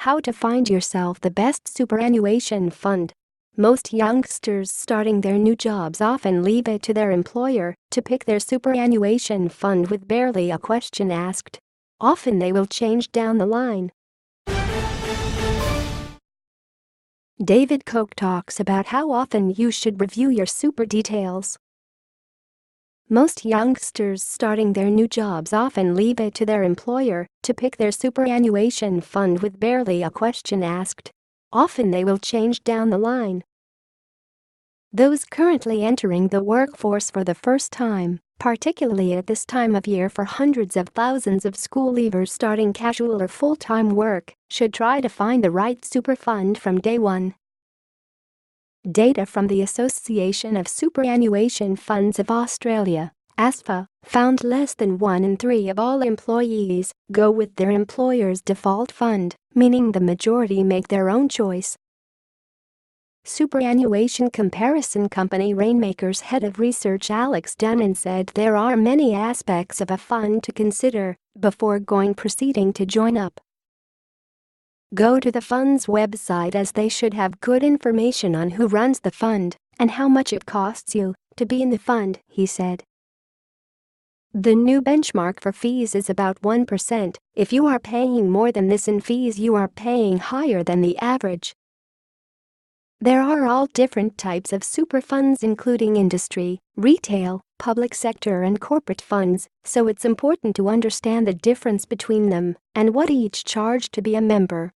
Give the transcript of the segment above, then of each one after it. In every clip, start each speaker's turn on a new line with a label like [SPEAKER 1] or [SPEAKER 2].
[SPEAKER 1] How to find yourself the best superannuation fund. Most youngsters starting their new jobs often leave it to their employer to pick their superannuation fund with barely a question asked. Often they will change down the line. David Koch talks about how often you should review your super details. Most youngsters starting their new jobs often leave it to their employer to pick their superannuation fund with barely a question asked. Often they will change down the line. Those currently entering the workforce for the first time, particularly at this time of year for hundreds of thousands of school leavers starting casual or full-time work, should try to find the right super fund from day one. Data from the Association of Superannuation Funds of Australia, ASFA, found less than 1 in 3 of all employees go with their employer's default fund, meaning the majority make their own choice. Superannuation comparison company Rainmaker's head of research Alex Dunnan said there are many aspects of a fund to consider before proceeding to join up. Go to the fund's website as they should have good information on who runs the fund and how much it costs you to be in the fund, he said. The new benchmark for fees is about 1%. If you are paying more than this in fees, you are paying higher than the average. There are all different types of super funds including industry, retail, public sector and corporate funds, so it's important to understand the difference between them and what each charge to be a member.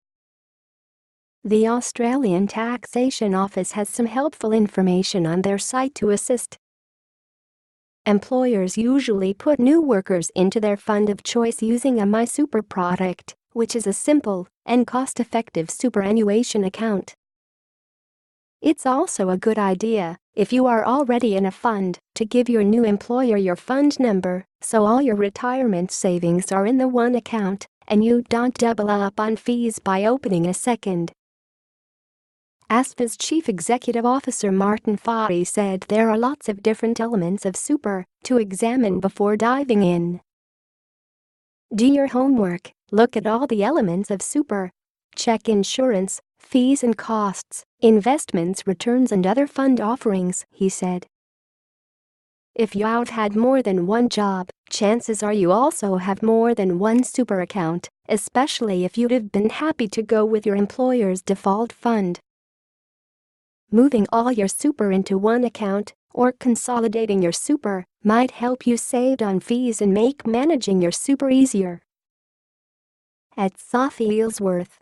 [SPEAKER 1] The Australian Taxation Office has some helpful information on their site to assist. Employers usually put new workers into their fund of choice using a MySuper product, which is a simple and cost-effective superannuation account. It's also a good idea, if you are already in a fund, to give your new employer your fund number so all your retirement savings are in the one account and you don't double up on fees by opening a second. ASFA's Chief Executive Officer Martin Fahey said there are lots of different elements of super to examine before diving in. Do your homework, look at all the elements of super. Check insurance, fees and costs, investments, returns and other fund offerings, he said. If you've had more than one job, chances are you also have more than one super account, especially if you'd have been happy to go with your employer's default fund. Moving all your super into one account or consolidating your super might help you save on fees and make managing your super easier. At Sophie Eelsworth.